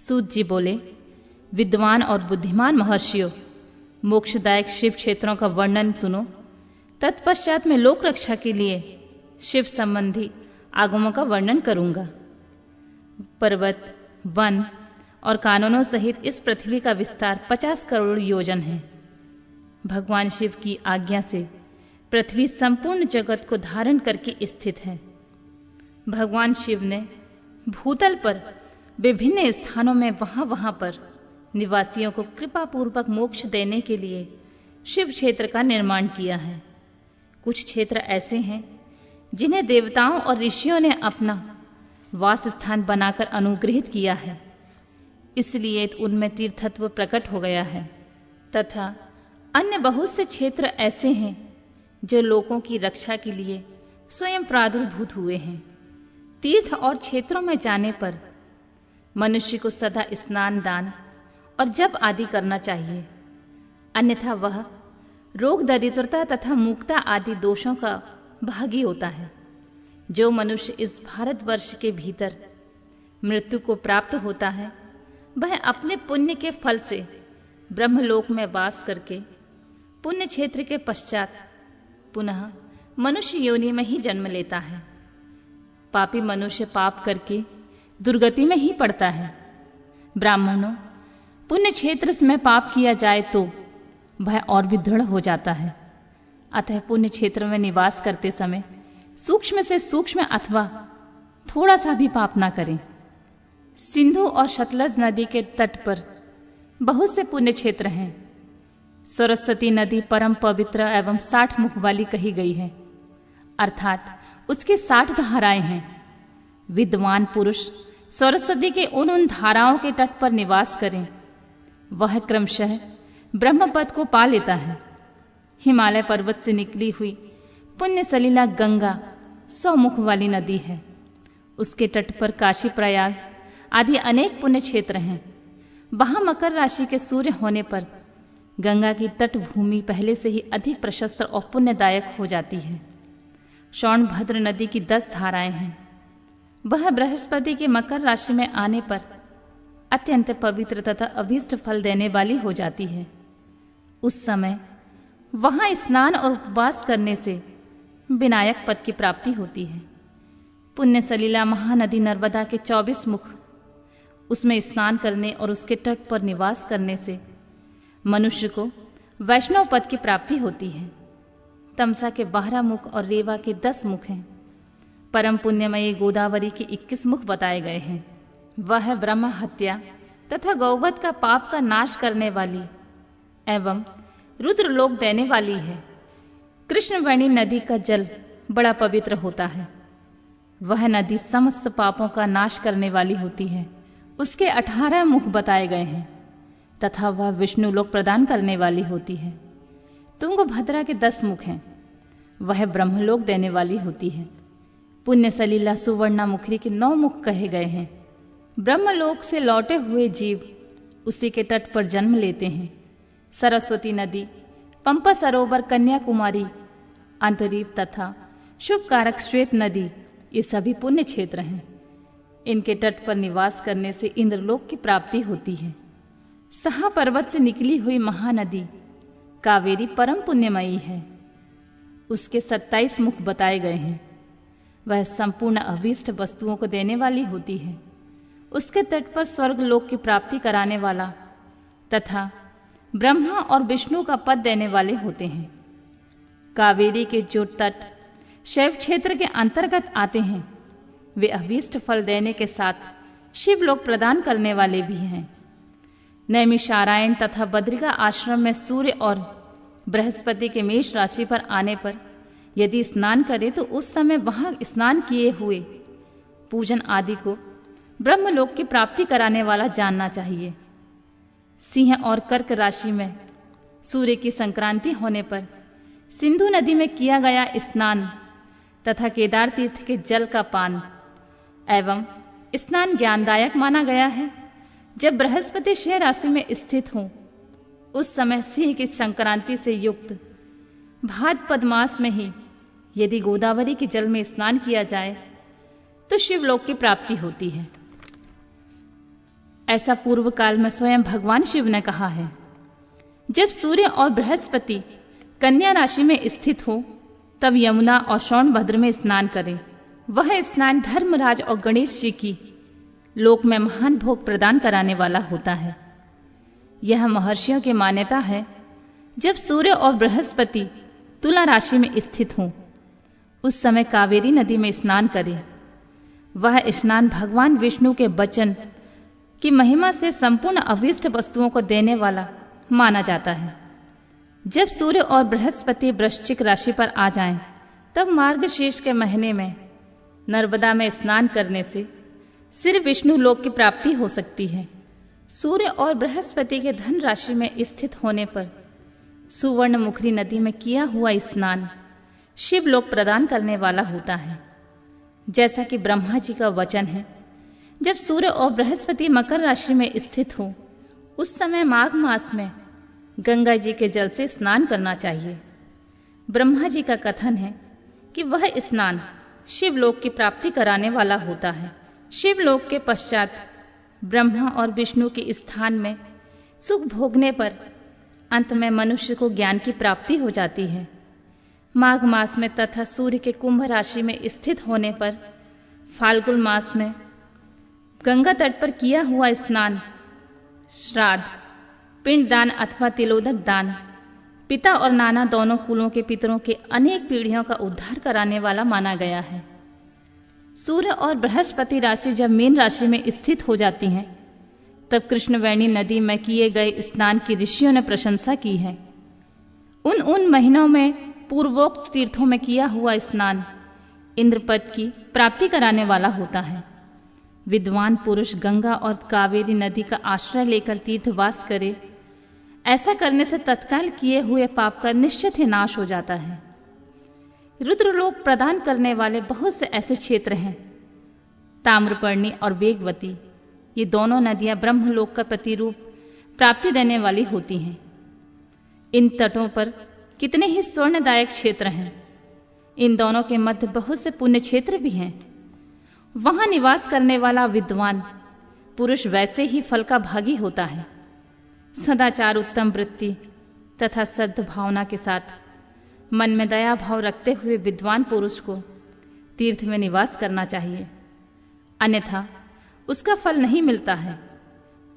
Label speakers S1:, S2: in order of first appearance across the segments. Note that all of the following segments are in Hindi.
S1: सूत जी बोले, विद्वान और बुद्धिमान महर्षियों, मोक्षदायक शिव क्षेत्रों का वर्णन सुनो। तत्पश्चात मैं लोक रक्षा के लिए शिव संबंधी आगमों का वर्णन करूंगा। पर्वत, वन और कानूनों सहित इस पृथ्वी का विस्तार 50 करोड़ योजन है। भगवान शिव की आज्ञा से पृथ्वी संपूर्ण जगत को धारण करके स्थित है। भगवान शिव ने भूतल पर विभिन्न स्थानों में वहां पर निवासियों को कृपापूर्वक मोक्ष देने के लिए शिव क्षेत्र का निर्माण किया है। कुछ क्षेत्र ऐसे हैं जिन्हें देवताओं और ऋषियों ने अपना वास स्थान बनाकर अनुग्रहित किया है, इसलिए उनमें तीर्थत्व प्रकट हो गया है। तथा अन्य बहुत से क्षेत्र ऐसे हैं जो लोगों की रक्षा के लिए स्वयं प्रादुर्भूत हुए हैं। तीर्थ और क्षेत्रों में जाने पर मनुष्य को सदा स्नान, दान और जप आदि करना चाहिए, अन्यथा वह रोग, दरिद्रता तथा मूकता आदि दोषों का भागी होता है। जो मनुष्य इस भारतवर्ष के भीतर मृत्यु को प्राप्त होता है, वह अपने पुण्य के फल से ब्रह्मलोक में वास करके पुण्य क्षेत्र के पश्चात पुनः मनुष्य योनि में ही जन्म लेता है। पापी मनुष्य पाप करके दुर्गति में ही पड़ता है। ब्राह्मणों, पुण्य क्षेत्र में पाप किया जाए तो वह और भी दृढ़ हो जाता है। अतः पुण्य क्षेत्र में निवास करते समय सूक्ष्म से सूक्ष्म अथवा थोड़ा सा भी पाप ना करें। सिंधु और सतलज नदी के तट पर बहुत से पुण्य क्षेत्र हैं। सरस्वती नदी परम पवित्र एवं 60 मुख वाली कही गई है, अर्थात उसके 60 धाराएं हैं। विद्वान पुरुष सरस्वती के उन धाराओं के तट पर निवास करें, वह क्रमशः ब्रह्मपद को पा लेता है। हिमालय पर्वत से निकली हुई पुण्य सलीला गंगा 100 मुख वाली नदी है। उसके तट पर काशी, प्रयाग आदि अनेक पुण्य क्षेत्र हैं। वहां मकर राशि के सूर्य होने पर गंगा की तट भूमि पहले से ही अधिक प्रशस्त और पुण्यदायक हो जाती है। सोनभद्र नदी की 10 धाराएं हैं। वह बृहस्पति के मकर राशि में आने पर अत्यंत पवित्र तथा अभीष्ट फल देने वाली हो जाती है। उस समय वहां स्नान और उपवास करने से विनायक पद की प्राप्ति होती है। पुण्य सलीला महानदी नर्मदा के 24 मुख, उसमें स्नान करने और उसके तट पर निवास करने से मनुष्य को वैष्णव पद की प्राप्ति होती है। तमसा के 12 मुख और रेवा के 10 मुख हैं। परम पुण्यमयी गोदावरी के 21 मुख बताए गए हैं। वह ब्रह्म हत्या तथा गौवध का पाप का नाश करने वाली एवं रुद्रलोक देने वाली है। कृष्णवेणी नदी का जल बड़ा पवित्र होता है। वह नदी समस्त पापों का नाश करने वाली होती है। उसके 18 मुख बताए गए हैं तथा वह विष्णु लोक प्रदान करने वाली होती है। तुंगभद्रा के 10 मुख हैं। वह ब्रह्मलोक देने वाली होती है। पुण्य सलीला सुवर्णा मुखरी के 9 मुख कहे गए हैं। ब्रह्मलोक से लौटे हुए जीव उसी के तट पर जन्म लेते हैं। सरस्वती नदी, पंपा सरोवर, कन्याकुमारी, अंतरीप तथा शुभ कारक श्वेत नदी, ये सभी पुण्य क्षेत्र हैं। इनके तट पर निवास करने से इंद्रलोक की प्राप्ति होती है। सहा पर्वत से निकली हुई महानदी कावेरी परम पुण्यमयी है। उसके 27 मुख बताए गए हैं। वह संपूर्ण अभीष्ट वस्तुओं को देने वाली होती है। उसके तट पर स्वर्ग लोक की प्राप्ति कराने वाला तथा ब्रह्मा और विष्णु का पद देने वाले होते हैं। कावेरी के जो तट शैव क्षेत्र के अंतर्गत आते हैं, वे अभीष्ट फल देने के साथ शिवलोक प्रदान करने वाले भी हैं। नैमिषारण्य तथा बद्रिका आश्रम में सूर्य और बृहस्पति के मेष राशि पर आने पर यदि स्नान करे तो उस समय वहां स्नान किए हुए पूजन आदि को ब्रह्मलोक की प्राप्ति कराने वाला जानना चाहिए। सिंह और कर्क राशि में सूर्य की संक्रांति होने पर सिंधु नदी में किया गया स्नान तथा केदार तीर्थ के जल का पान एवं स्नान ज्ञानदायक माना गया है। जब बृहस्पति शेष राशि में स्थित हो उस समय सिंह की संक्रांति से युक्त भाद्रपद मास में ही यदि गोदावरी के जल में स्नान किया जाए तो शिवलोक की प्राप्ति होती है। ऐसा पूर्व काल में स्वयं भगवान शिव ने कहा है। जब सूर्य और बृहस्पति कन्या राशि में स्थित हो तब यमुना और सोनभद्र में स्नान करें। वह स्नान धर्मराज और गणेश जी की लोक में महान भोग प्रदान कराने वाला होता है। यह महर्षियों की मान्यता है। जब सूर्य और बृहस्पति तुला राशि में स्थित हों उस समय कावेरी नदी में स्नान करें। वह स्नान भगवान विष्णु के वचन की महिमा से संपूर्ण अभीष्ट वस्तुओं को देने वाला माना जाता है। जब सूर्य और बृहस्पति वृश्चिक राशि पर आ जाएं, तब मार्गशीर्ष के महीने में नर्मदा में स्नान करने से सिर्फ विष्णु लोक की प्राप्ति हो सकती है। सूर्य और बृहस्पति के धन राशि में स्थित होने पर सुवर्णमुखी नदी में किया हुआ स्नान शिव लोक प्रदान करने वाला होता है। जैसा कि ब्रह्मा जी का वचन है, जब सूर्य और बृहस्पति मकर राशि में स्थित हो उस समय माघ मास में गंगा जी के जल से स्नान करना चाहिए। ब्रह्मा जी का कथन है कि वह स्नान शिवलोक की प्राप्ति कराने वाला होता है। शिवलोक के पश्चात ब्रह्मा और विष्णु के स्थान में सुख भोगने पर अंत में मनुष्य को ज्ञान की प्राप्ति हो जाती है। माघ मास में तथा सूर्य के कुंभ राशि में स्थित होने पर फाल्गुन मास में गंगा तट पर किया हुआ स्नान श्राद्ध, पिंडदान अथवा तिलोदक दान पिता और नाना दोनों कुलों के पितरों के अनेक पीढ़ियों का उद्धार कराने वाला माना गया है। सूर्य और बृहस्पति राशि जब मीन राशि में स्थित हो जाती हैं तब कृष्णवेणी नदी में किए गए स्नान की ऋषियों ने प्रशंसा की है। उन महीनों में पूर्वोक्त तीर्थों में किया हुआ स्नान इंद्रपद की प्राप्ति कराने वाला होता है। विद्वान पुरुष गंगा और कावेरी नदी का आश्रय लेकर तीर्थवास करे। ऐसा करने से तत्काल किए हुए पाप का निश्चित ही नाश हो जाता है। रुद्रलोक प्रदान करने वाले बहुत से ऐसे क्षेत्र हैं। ताम्रपर्णी और वेगवती, ये दोनों नदियां ब्रह्मलोक का प्रतिरूप प्राप्ति देने वाली होती हैं। इन तटों पर कितने ही स्वर्णदायक क्षेत्र हैं। इन दोनों के मध्य बहुत से पुण्य क्षेत्र भी हैं। वहां निवास करने वाला विद्वान पुरुष वैसे ही फल का भागी होता है। सदाचार, उत्तम वृत्ति तथा सद्भावना के साथ मन में दया भाव रखते हुए विद्वान पुरुष को तीर्थ में निवास करना चाहिए, अन्यथा उसका फल नहीं मिलता है।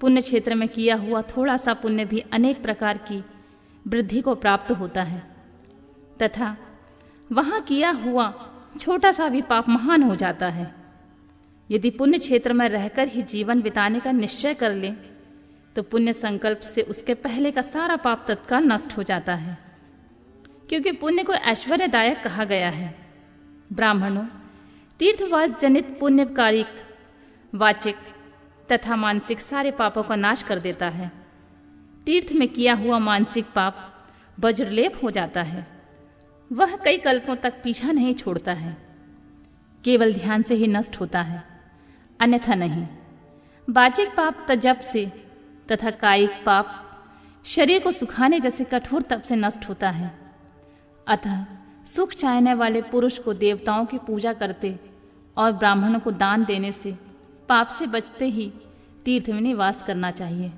S1: पुण्य क्षेत्र में किया हुआ थोड़ा सा पुण्य भी अनेक प्रकार की वृद्धि को प्राप्त होता है तथा वहां किया हुआ छोटा सा भी पाप महान हो जाता है। यदि पुण्य क्षेत्र में रहकर ही जीवन बिताने का निश्चय कर ले तो पुण्य संकल्प से उसके पहले का सारा पाप तत्काल नष्ट हो जाता है, क्योंकि पुण्य को ऐश्वर्यदायक कहा गया है। ब्राह्मणों, तीर्थवास जनित पुण्यकारिक वाचिक तथा मानसिक सारे पापों का नाश कर देता है। तीर्थ में किया हुआ मानसिक पाप वज्रलेप हो जाता है। वह कई कल्पों तक पीछा नहीं छोड़ता है, केवल ध्यान से ही नष्ट होता है, अन्यथा नहीं। बाचिक पाप तजब से तथा कायिक पाप शरीर को सुखाने जैसे कठोर तप से नष्ट होता है। अतः सुख चाहने वाले पुरुष को देवताओं की पूजा करते और ब्राह्मणों को दान देने से पाप से बचते ही तीर्थ में निवास करना चाहिए।